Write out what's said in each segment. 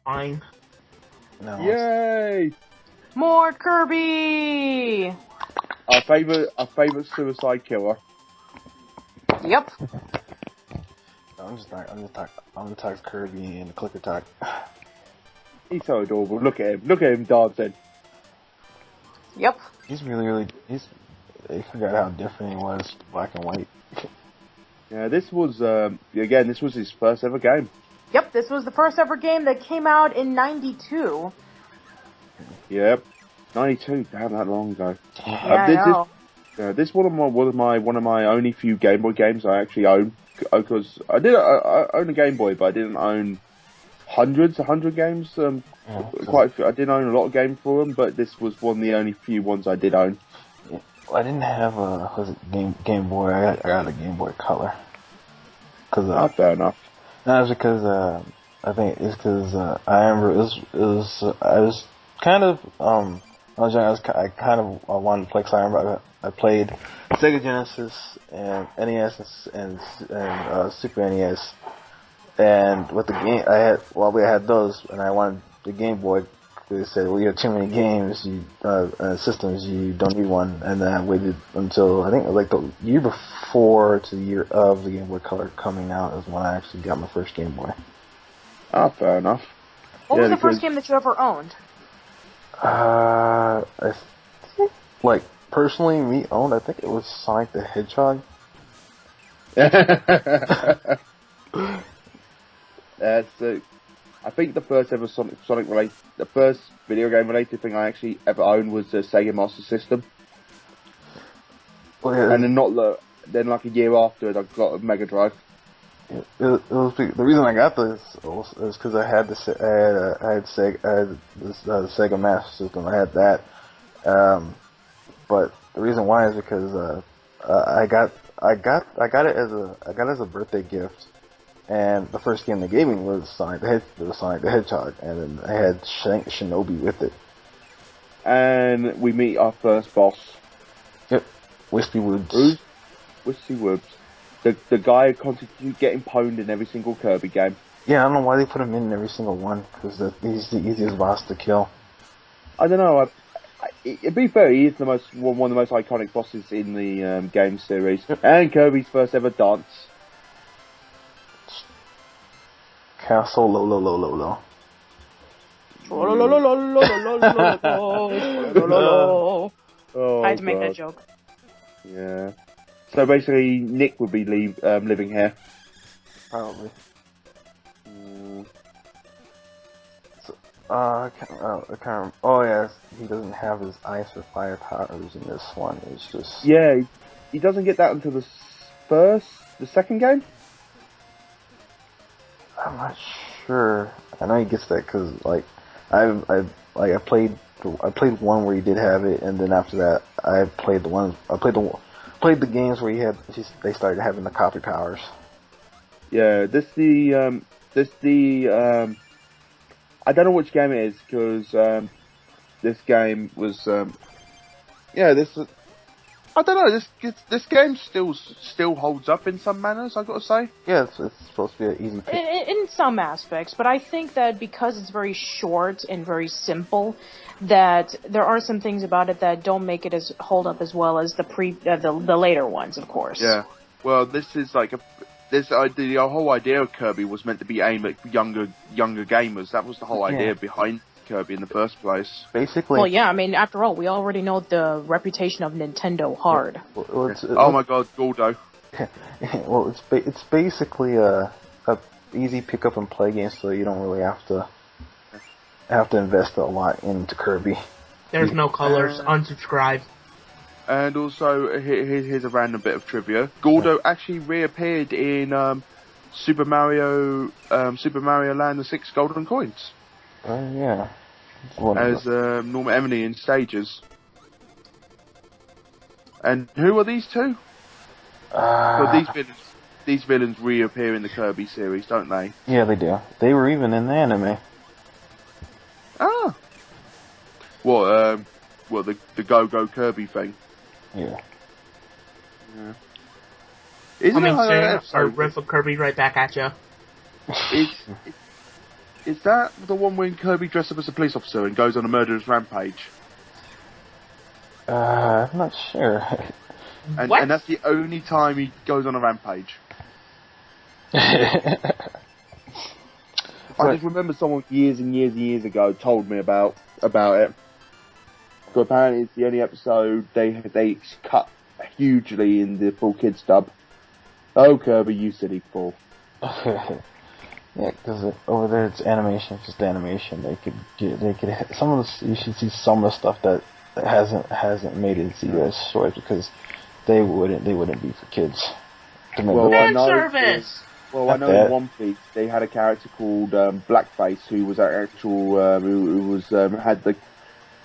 fine. No. Yay! More Kirby! Our favorite suicide killer. Yep. I'm gonna talk Kirby and the click attack. He's so adorable. Look at him dancing. Yep. He's really, I forgot how different he was, black and white. Yeah, this was this was his first ever game. Yep, this was the first ever game that came out in '92. Yep, 92. Damn, that long ago. Yeah, I know. This one of my only few Game Boy games I actually own, because I own a Game Boy, but I didn't own hundred games. Quite a few. I didn't own a lot of games for them, but this was one of the only few ones I did own. Well, I didn't have Game Boy. I got a Game Boy Color. Fair enough. No, it's because I think it's because I remember I was kind of I was young. I wanted to play. Cause I remember I played Sega Genesis and NES and Super NES, and with the game we had those, and I wanted the Game Boy. They said, well, you have too many games, systems, you don't need one. And then I waited until, I think, like the year before to the year of the Game Boy Color coming out is when I actually got my first Game Boy. Fair enough. What was the first game that you ever owned? I think, like, personally, me owned, I think it was Sonic the Hedgehog. I think the first ever Sonic related, the first video game related thing I actually ever owned was the Sega Master System. Well, yeah, and then like a year after it, I got a Mega Drive. It was the reason I got this was because I had the Sega Master System. I had that, but the reason why is because I got it as a birthday gift. And the first game they gave me was Sonic the Hedgehog, and then I had Shinobi with it. And we meet our first boss. Yep, Wispy Woods. Wispy Woods. The guy who constantly getting pwned in every single Kirby game. Yeah, I don't know why they put him in every single one, because he's the easiest boss to kill. I don't know. To be fair, he is one of the most iconic bosses in the game series. Yep. And Kirby's first ever dance. Castle Lo. I had to make that joke. Yeah. So basically, Nick would be living here. Probably. I can't remember. Oh yeah, he doesn't have his ice or fire powers in this one. It's just... Yeah, he doesn't get that until the second game? I'm not sure. I know he gets that because like I played one where he did have it, and then after that I played the games where they started having the copy powers. Yeah, I don't know which game it is because this game was I don't know. This game still holds up in some manners, I've got to say. Yeah, it's supposed to be an easy pick. In some aspects, but I think that because it's very short and very simple, that there are some things about it that don't make it hold up as well as the later ones, of course. Yeah. Well, this is like the whole idea of Kirby was meant to be aimed at younger gamers. That was the whole idea behind Kirby in the first place. Basically. Well, yeah, I mean, after all, we already know the reputation of Nintendo hard. Well, oh my God, Gordo. Well, it's basically a easy pick up and play game, so you don't really have to invest a lot into Kirby. There's no colors. Unsubscribe. And also, here's a random bit of trivia. Gordo actually reappeared in Super Mario Land: The Six Golden Coins. Yeah. As Norma Emily in stages. And who are these two? Well, these villains reappear in the Kirby series, don't they? Yeah, they do. They were even in the anime. Ah. What? The Go Kirby thing. Yeah. Coming soon, or Riff of Kirby right back at you. Is that the one when Kirby dresses up as a police officer and goes on a murderous rampage? I'm not sure. And that's the only time he goes on a rampage. I just remember someone years and years and years ago told me about it. So apparently it's the only episode they cut hugely in the full kids dub. Oh, Kirby, you silly fool. Yeah, because over there it's animation, just animation. They could some of the, you should see some of the stuff that hasn't made it to US shorts because they wouldn't be for kids. Fan service. I know in One Piece they had a character called Blackface who was actual who was had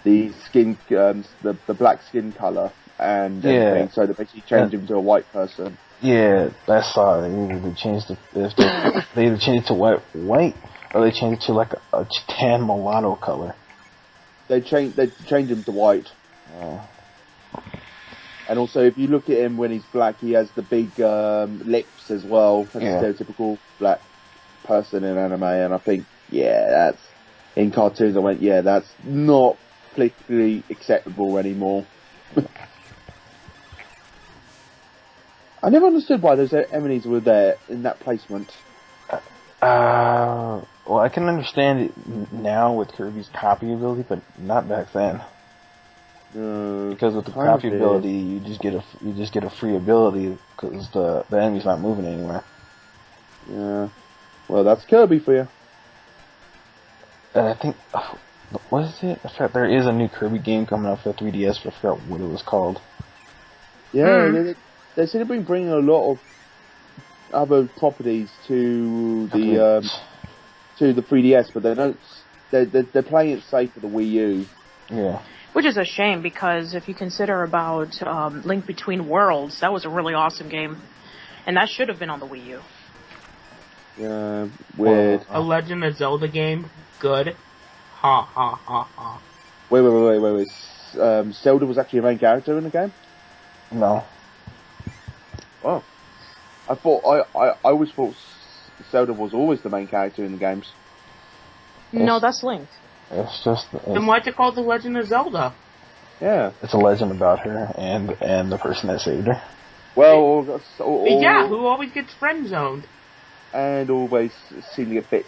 the skin the black skin color and everything, so they basically changed him to a white person. Yeah, that's how they either changed they either changed it to white or they changed it to like a tan mulatto color. They changed him to white. And also, if you look at him when he's black, he has the big lips as well. That's a stereotypical black person in anime. And I think, that's in cartoons. I went, that's not politically acceptable anymore. I never understood why those enemies were there in that placement. Well, I can understand it now with Kirby's copy ability, but not back then. Because with the copy ability, you just get a free ability because the enemy's not moving anywhere. Yeah. Well, that's Kirby for you. I think what is it? I forgot, there is a new Kirby game coming out for 3DS, but I forgot what it was called. Yeah, they seem to be bringing a lot of other properties to the 3DS, but they're playing it safe for the Wii U. Yeah. Which is a shame because if you consider about Link Between Worlds, that was a really awesome game, and that should have been on the Wii U. Yeah, weird. A Legend of Zelda game, good. Ha ha ha ha. Wait. Zelda was actually a main character in the game? No. Oh. I always thought Zelda was always the main character in the games. No, that's Link. Then why'd you call it The Legend of Zelda? Yeah. It's a legend about her and the person that saved her. Well, who always gets friend-zoned. And always seem to get bit,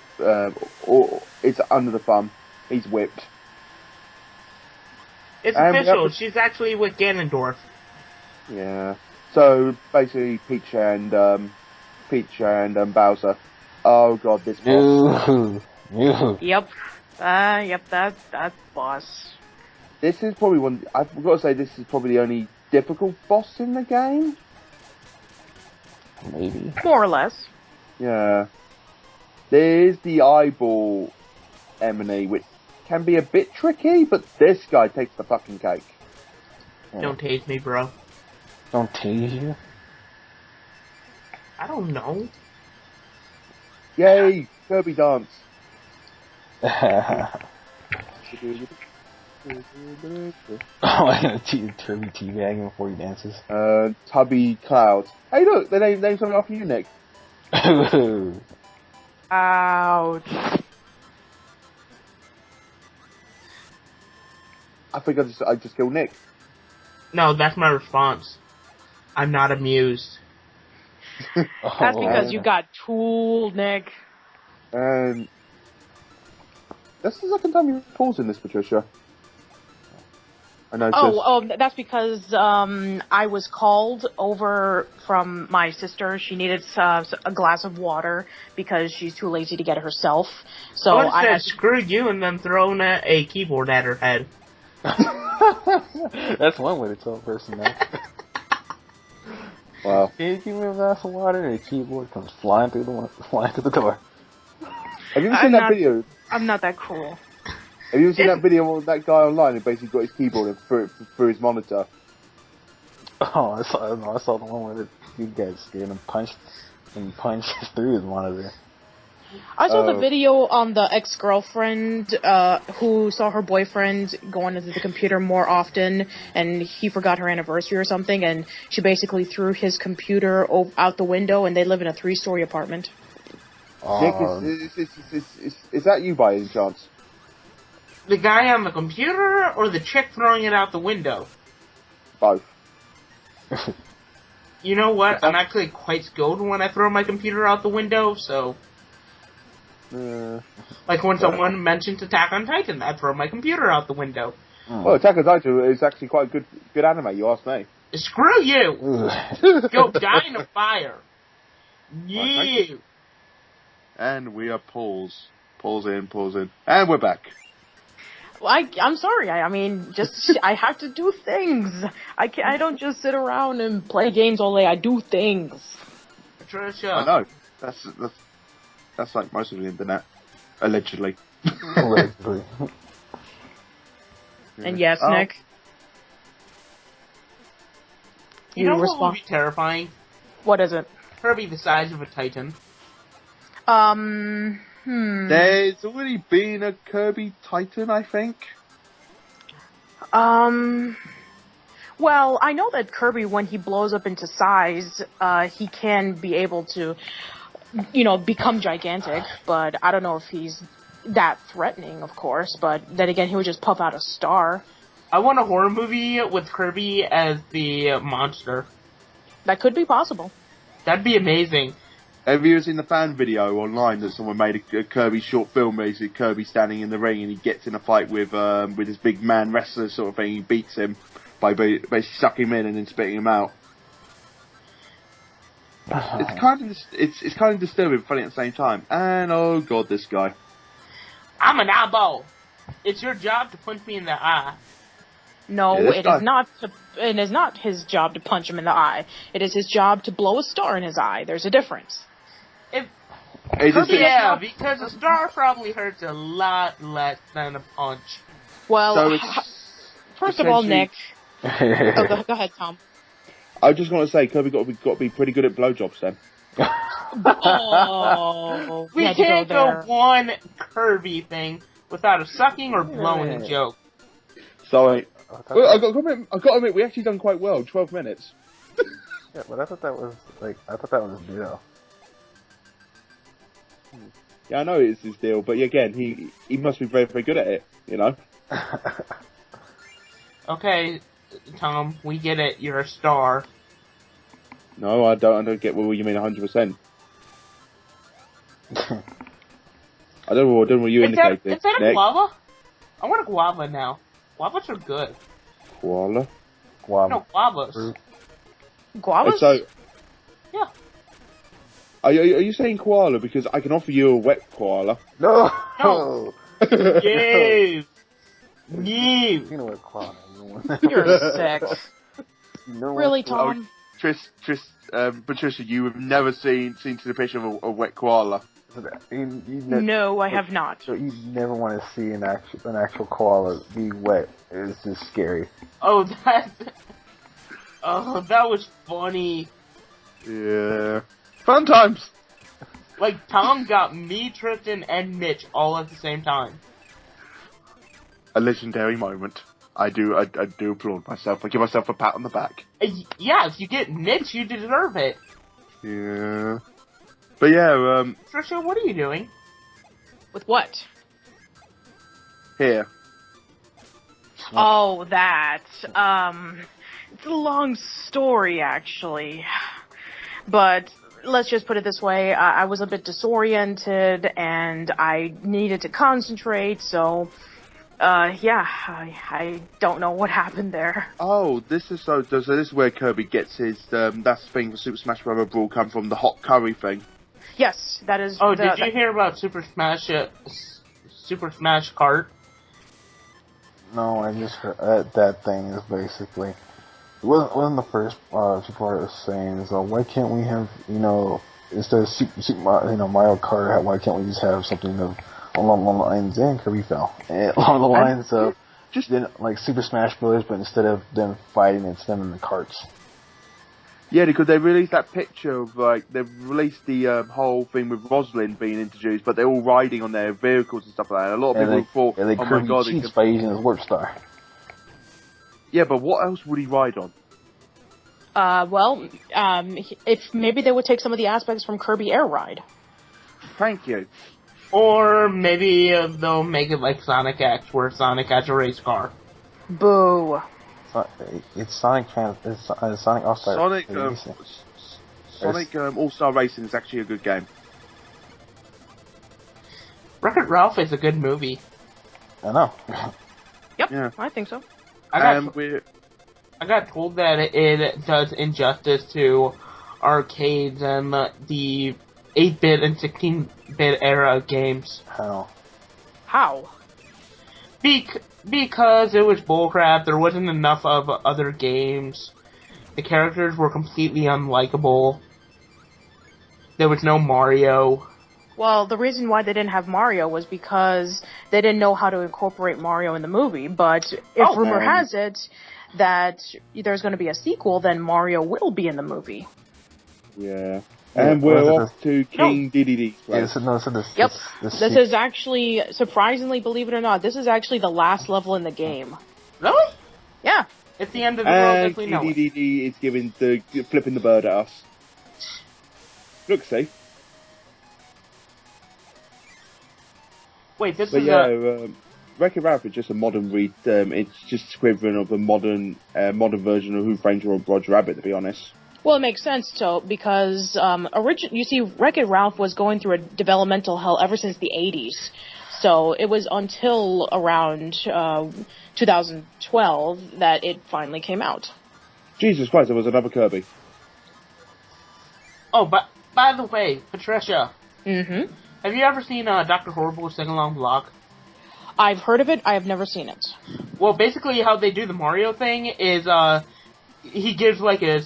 it's under the thumb. He's whipped. It's official. She's actually with Ganondorf. Yeah. So basically, Peach and Bowser. Oh god, this boss. Yep. That boss. This is probably one. I've got to say, this is probably the only difficult boss in the game. Maybe. More or less. Yeah. There's the eyeball enemy, which can be a bit tricky, but this guy takes the fucking cake. Don't tase me, bro. Don't tease you? I don't know. Yay! Kirby dance. Oh, I'm gonna Kirby teabagging before he dances. Tubby Cloud. Hey look, they named something after you, Nick. Ouch. I think I just killed Nick. No, that's my response. I'm not amused. That's because you got tooled, Nick. And that's the second time you've paused in this, Patricia. I noticed. That's because I was called over from my sister. She needed a glass of water because she's too lazy to get it herself. So I said screw you and then thrown a keyboard at her head. That's one way to tell a person that. Wow. Can you give me a glass of water? And a keyboard comes flying through the door. Have you ever seen that video? I'm not that cruel. Have you ever seen that video of that guy online who basically got his keyboard and through his monitor? Oh, I saw the one where you guys scared him punched through his monitor. I saw the video on the ex-girlfriend who saw her boyfriend going into the computer more often, and he forgot her anniversary or something, and she basically threw his computer out the window, and they live in a 3-story apartment. Nick, is that you by any chance? The guy on the computer or the chick throwing it out the window? Both. You know what? I'm actually quite skilled when I throw my computer out the window, so... like when someone mentions Attack on Titan, I throw my computer out the window. Well, Attack on Titan is actually quite a good anime, you ask me. Screw you! Go die in a fire! You! And we are pause in, and we're back. Well, I'm sorry. I mean, just I have to do things. I don't just sit around and play games all day. I do things. Patricia. I know. That's like most of the internet, allegedly. Allegedly. And yes, Nick. You know what would be terrifying? What is it? Kirby the size of a Titan. There's already been a Kirby Titan, I think. Well, I know that Kirby, when he blows up into size, he can be able to, become gigantic, but I don't know if he's that threatening, of course, but then again, he would just puff out a star. I want a horror movie with Kirby as the monster. That could be possible. That'd be amazing. Have you ever seen the fan video online that someone made a Kirby short film where you see Kirby standing in the ring and he gets in a fight with this big man wrestler sort of thing? He beats him by basically sucking him in and then spitting him out. It's kind of disturbing, but funny at the same time. And oh god, this guy. I'm an eyeball. It's your job to punch me in the eye. No, it is not. It is not his job to punch him in the eye. It is his job to blow a star in his eye. There's a difference. Yeah, because a star probably hurts a lot less than a punch. Well, so first of all, Nick. Go ahead, Tom. I was just going to say, Kirby got to be pretty good at blowjobs then. Oh, we can't go one Kirby thing without a sucking or blowing joke. Sorry. I got to admit, we actually done quite well. 12 minutes. Yeah, but I thought that was Dio. Yeah, I know it's his deal, but again, he must be very, very good at it, Okay, Tom, we get it. You're a star. No, I don't get what you mean 100%. I don't know what you indicated. Is that a guava? I want a guava now. Guavas are good. Koala? No, guavas. Guavas? So, yeah. Are you saying koala? Because I can offer you a wet koala. No! Yes! You know what koala You're sick. Really, Tom? Patricia, you have never seen to the picture of a wet koala. No, I have not. So you never want to see an actual koala be wet. It's just scary. Oh, that was funny. Yeah. Fun times! Like, Tom got me, Tristan, and Mitch all at the same time. A legendary moment. I do applaud myself. I give myself a pat on the back. Yeah, if you get Mitch, you deserve it. Yeah. But yeah, Trisha, what are you doing? With what? Here. Oh, that. It's a long story, actually. But let's just put it this way. I was a bit disoriented, and I needed to concentrate, so... I don't know what happened there. Oh, this is so this is where Kirby gets his, that's the thing for Super Smash Bros. Brawl come from, the hot curry thing. Yes, that is... Oh, did you hear about Super Smash Kart? No, I just heard that thing is basically... It wasn't the first people are saying, so why can't we have, instead of Mario Kart, why can't we just have something along the lines, and Kirby fell. Along the lines of like Super Smash Bros., but instead of them fighting, it's them in the carts. Yeah, because they released that picture of, they've released the whole thing with Roslyn being introduced, but they're all riding on their vehicles and stuff like that. A lot of people thought, oh my god, cheats by using his Warp Star. Yeah, but what else would he ride on? If maybe they would take some of the aspects from Kirby Air Ride. Thank you. Or maybe they'll make it like Sonic X, where Sonic has a race car. Boo. It's Sonic it's Sonic All-Star. Sonic All-Star Racing is actually a good game. Wreck-It Ralph is a good movie. I know. Yep, Yeah. I think so. I got told that it does injustice to arcades and the 8-bit and 16-bit era of games. How? How? Because it was bullcrap, there wasn't enough of other games. The characters were completely unlikable. There was no Mario. Well, the reason why they didn't have Mario was because they didn't know how to incorporate Mario in the movie. But if rumor has it that there's going to be a sequel, then Mario will be in the movie. Yeah. And we're off to King Deddede's place. This is actually, surprisingly, believe it or not, this is actually the last level in the game. Really? Yeah. It's the end of the world as we King know it. Dedede is flipping the bird at us. Look, see. Wait, this But is Wreck-It Ralph is just a modern it's just equivalent of a modern version of Who Framed Roger Rabbit, to be honest. Well, it makes sense, too, because you see, Wreck-It Ralph was going through a developmental hell ever since the 80s. So it was until around 2012 that it finally came out. Jesus Christ, there was another Kirby. Oh, but by the way, Patricia. Mm-hmm. Have you ever seen Dr. Horrible's sing-along vlog? I've heard of it. I have never seen it. Well, basically, how they do the Mario thing is he gives like a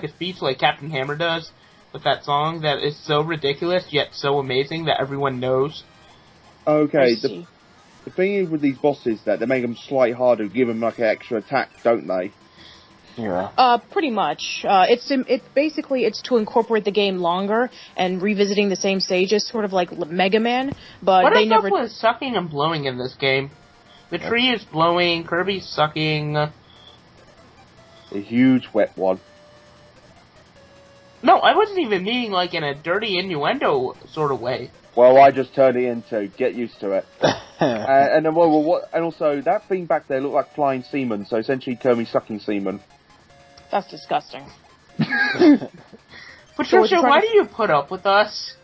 speech like Captain Hammer does with that song that is so ridiculous yet so amazing that everyone knows. Okay, the thing is with these bosses that they make them slightly harder, give them like an extra attack, don't they? Yeah. Pretty much. It's basically to incorporate the game longer and revisiting the same stages, sort of like Mega Man. But what they never was sucking and blowing in this game. The tree is blowing. Kirby's sucking. A huge wet one. No, I wasn't even meaning like in a dirty innuendo sort of way. Well, I just turned it into. Get used to it. And then, and also that thing back there looked like flying semen. So essentially, Kirby sucking semen. That's disgusting. Patricia, why do you put up with us?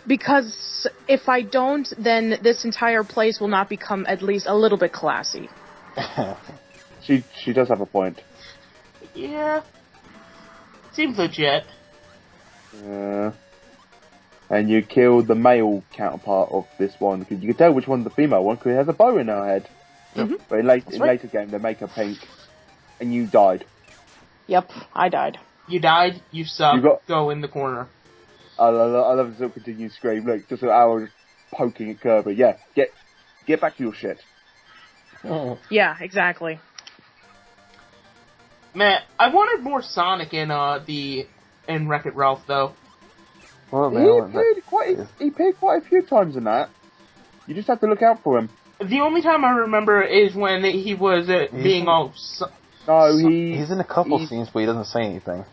Because if I don't, then this entire place will not become at least a little bit classy. She does have a point. Yeah. Seems legit. And you killed the male counterpart of this one, because you can tell which one's the female one, because it has a bow in her head. Mm-hmm. But in later game, they make her pink. And you died. Yep, I died. You died, you suck, go in the corner. I love this little continued scream. Look, just an hour poking at Kirby. Yeah, get back to your shit. Oh. Yeah, exactly. Man, I wanted more Sonic in Wreck-It Ralph though. Well, He appeared quite a few times in that. You just have to look out for him. The only time I remember is when he was being all... No, he's in a couple scenes, but he doesn't say anything.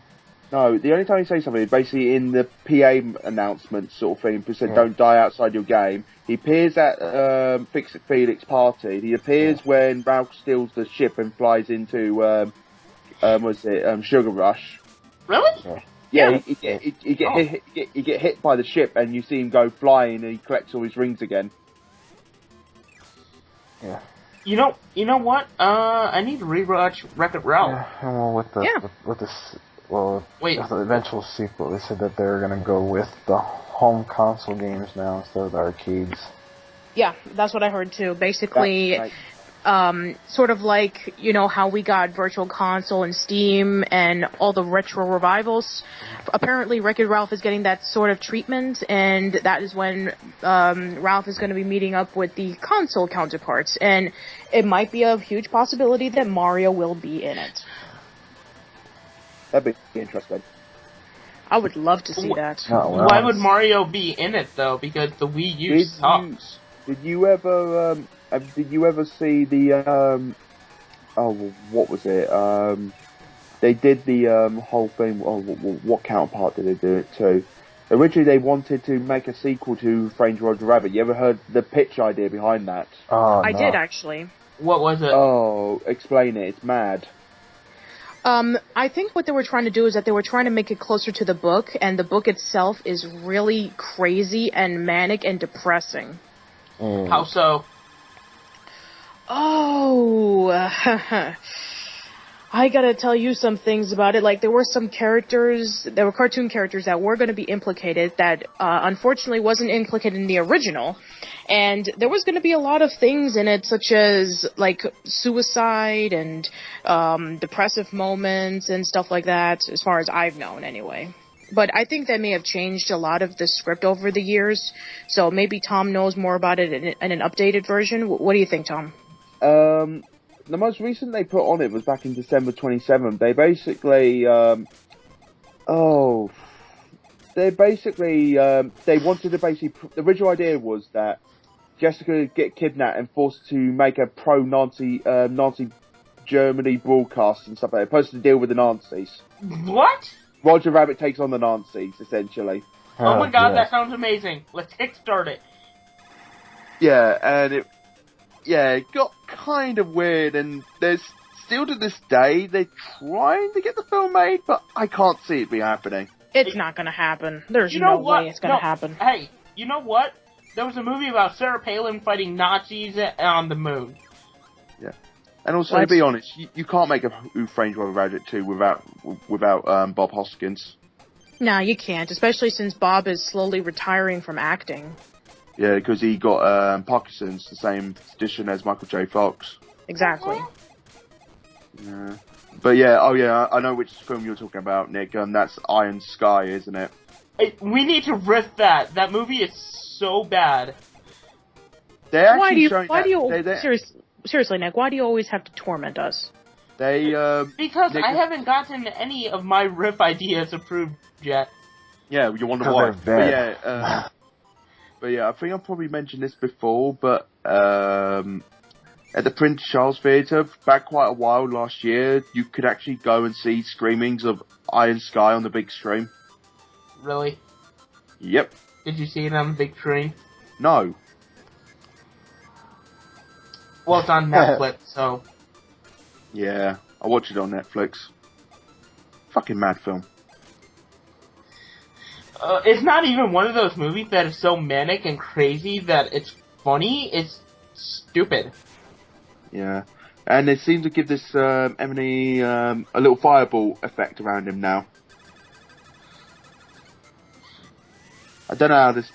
No, the only time he says something is basically in the PA announcement sort of thing. He said, "Don't die outside your game." He appears at Fix It Felix party. He appears when Ralph steals the ship and flies into Sugar Rush. Really? Yeah. He get hit by the ship, and you see him go flying, and he collects all his rings again. Yeah. You know what? I need to rewatch Wreck-It Ralph. Yeah, well, with the eventual sequel, they said that they're gonna go with the home console games now instead of the arcades. Yeah, that's what I heard too. Basically, sort of like, how we got Virtual Console and Steam and all the retro revivals. Apparently, Wreck-It Ralph is getting that sort of treatment, and that is when Ralph is going to be meeting up with the console counterparts. And it might be a huge possibility that Mario will be in it. That'd be interesting. I would love to see that. Why would Mario be in it though? Because the Wii U sucks. Did you ever see the what was it? They did the whole thing. Oh, what counterpart did they do it to? Originally, they wanted to make a sequel to Strange Roger Rabbit. You ever heard the pitch idea behind that? Oh, I no. did, actually. What was it? Oh, explain it. It's mad. I think what they were trying to do is that they were trying to make it closer to the book, and the book itself is really crazy and manic and depressing. How so? Oh, I gotta tell you some things about it. Like, there were some characters, there were cartoon characters that were gonna be implicated that, unfortunately wasn't implicated in the original. And there was gonna be a lot of things in it, such as, like, suicide and, depressive moments and stuff like that, as far as I've known, anyway. But I think that may have changed a lot of the script over the years, so maybe Tom knows more about it in an updated version. What do you think, Tom? The most recent they put on it was back in December 27th. They basically, they wanted to basically, the original idea was that Jessica would get kidnapped and forced to make a pro-Nazi, Nazi Germany broadcast and stuff like that. Supposed to deal with the Nazis. What? Roger Rabbit takes on the Nazis, essentially. Oh my god, that sounds amazing. Let's kickstart it. Yeah, and it got kind of weird, and there's still to this day, they're trying to get the film made, but I can't see it be happening. It's not gonna happen. There's You know no what? way it's gonna happen. Hey, you know what? There was a movie about Sarah Palin fighting Nazis on the moon. Yeah. And also, to be honest, you can't make a Who Framed Roger Rabbit 2 without Bob Hoskins. No, you can't, especially since Bob is slowly retiring from acting. Yeah, because he got Parkinson's, the same condition as Michael J. Fox. Exactly. Yeah. But yeah, I know which film you're talking about, Nick, and that's Iron Sky, isn't it? Hey, we need to riff that. That movie is so bad. They're Why do actually you, seriously, Nick, why do you always have to torment us? Because Nick, I haven't gotten any of my riff ideas approved yet. Yeah, you wonder why. But yeah, I think I've probably mentioned this before, but at the Prince Charles Theatre, back quite a while last year, you could actually go and see screenings of Iron Sky on the big screen. Really? Yep. Did you see it on the big screen? No. Well, it's on Netflix, so... Yeah, I watched it on Netflix. Fucking mad film. It's not even one of those movies that is so manic and crazy that it's funny. It's stupid. Yeah. And they seem to give this Emily a little fireball effect around him now. I don't know how this...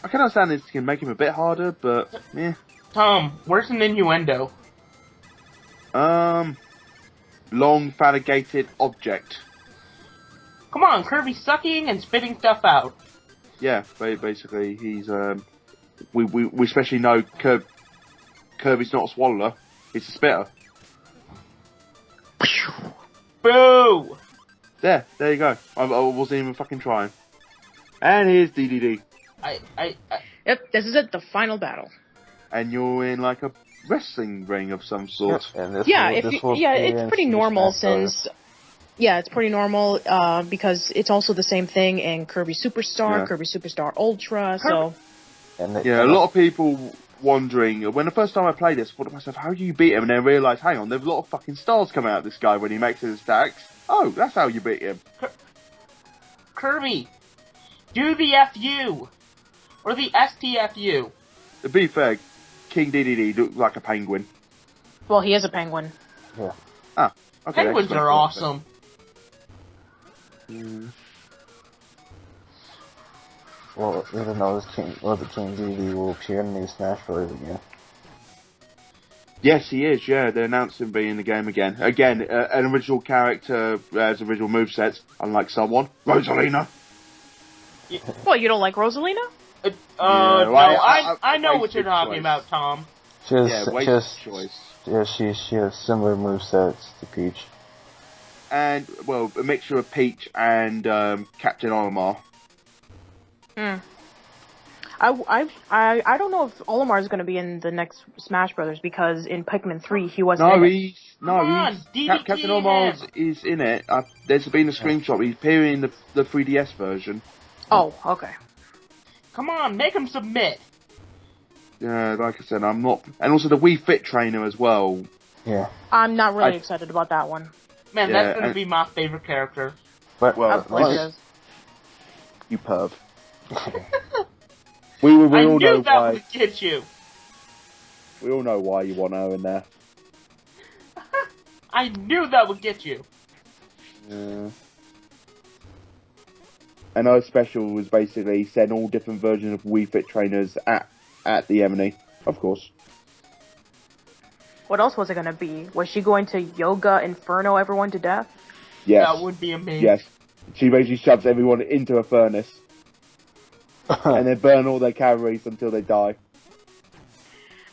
I can understand this can make him a bit harder, but... yeah. Tom, where's an innuendo? Long variegated object. Come on, Kirby's sucking and spitting stuff out. Yeah, basically, he's, we especially know Kirby's not a swallower, he's a spitter. Boo! There you go. I wasn't even fucking trying. And here's DDD. Yep, this is it, the final battle. And you're in, like, a wrestling ring of some sort. It's pretty normal since... Yeah, it's pretty normal, because it's also the same thing in Kirby Superstar, Kirby Superstar Ultra, so... Yeah, a lot of people wondering, when the first time I played this, I thought to myself, how do you beat him? And then I realised, hang on, there's a lot of fucking stars coming out of this guy when he makes his attacks. Oh, that's how you beat him. Kirby, do the FU! Or the STFU. To be fair, King DDD looked like a penguin. Well, he is a penguin. Yeah. Ah, okay. Penguins are awesome. Well, even though King DD will appear in the Smash Bros. Again. Yes, he is, yeah. They announced him being in the game again. Again, an original character has original movesets, unlike someone. Rosalina! Well, you don't like Rosalina? I know what you're talking about, Tom. She has similar movesets to Peach. And, well, a mixture of Peach and Captain Olimar. I don't know if Olimar is going to be in the next Smash Brothers, because in Pikmin 3 he wasn't Captain Olimar is in it. There's been a screenshot. He's appearing in the 3DS version. Oh, okay. Come on, make him submit. Yeah, like I said, I'm not. And also the Wii Fit trainer as well. Yeah. I'm not really excited about that one. Man, Yeah, that's gonna and- be my favorite character. But Well, Of course it is. You perv. We I all knew know that why. would get you. We all know why you want her in there. I knew that would get you. Yeah. And our special was basically send all different versions of Wii Fit trainers at the Emily, of course. What else was it gonna be? Was she going to Yoga Inferno everyone to death? Yes. That would be amazing. Yes. She basically shoves everyone into a furnace and then burn all their calories until they die.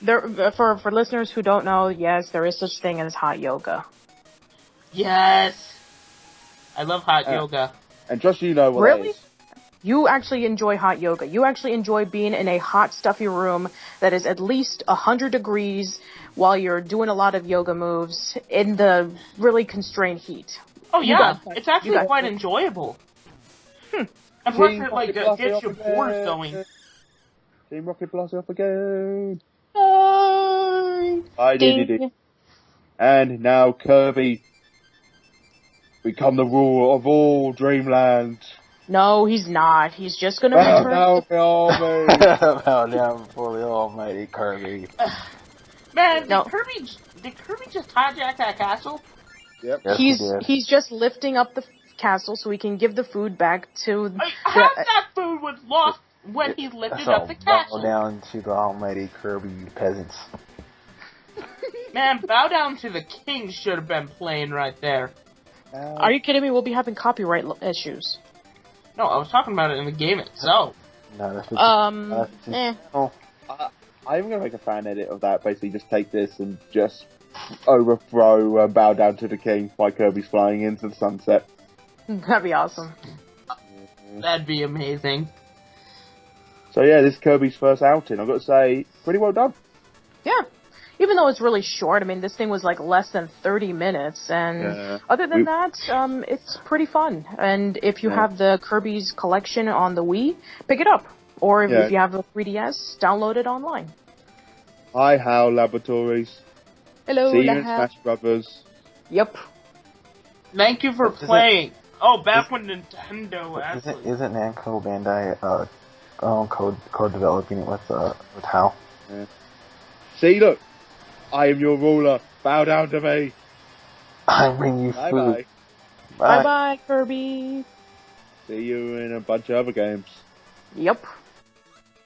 There, for listeners who don't know, yes, there is such thing as hot yoga. Yes. I love hot yoga. And just so you know what Really? that is. You actually enjoy hot yoga. You actually enjoy being in a hot, stuffy room that is at least 100 degrees while you're doing a lot of yoga moves in the really constrained heat. Oh You yeah, got- it's you actually got- quite enjoyable. And plus it like gets your Team pores going. Team Rocket Blast off again. Ding. I did. And now Kirby become the ruler of all Dreamland. No, he's not. He's just gonna Bow return. down before me. Bow down before the almighty Kirby. Man, No. did Kirby just hijack that castle? Yep. Yes, He's he did. he's just lifting up the castle so he can give the food back to. Half that food was lost when he lifted So, up the bow castle. down to the almighty Kirby, you peasants. Man, Bow Down to the King should have been playing right there. Are you kidding me? We'll be having copyright issues. No, I was talking about it in the game itself. No, that's what Eh. I'm gonna make a fan edit of that. Basically, just take this and just overthrow Bow Down to the King by Kirby's flying into the sunset. That'd be awesome. That'd be amazing. So yeah, this is Kirby's first outing. I've got to say, pretty well done. Yeah. Even though it's really short, I mean, this thing was like less than 30 minutes, and Yeah. other than that, it's pretty fun. And if you have the Kirby's collection on the Wii, pick it up. Or if you have a 3DS, download it online. Hi, HAL Laboratories. Hello, See you in Lahab. Smash Brothers. Yep. Thank you for playing. Back when Nintendo actually. Isn't Namco Bandai co-developing it with HAL? Yeah. See, look, I am your ruler. Bow down to me. I bring you Bye food. bye. Bye-bye, Kirby. See you in a bunch of other games. Yep.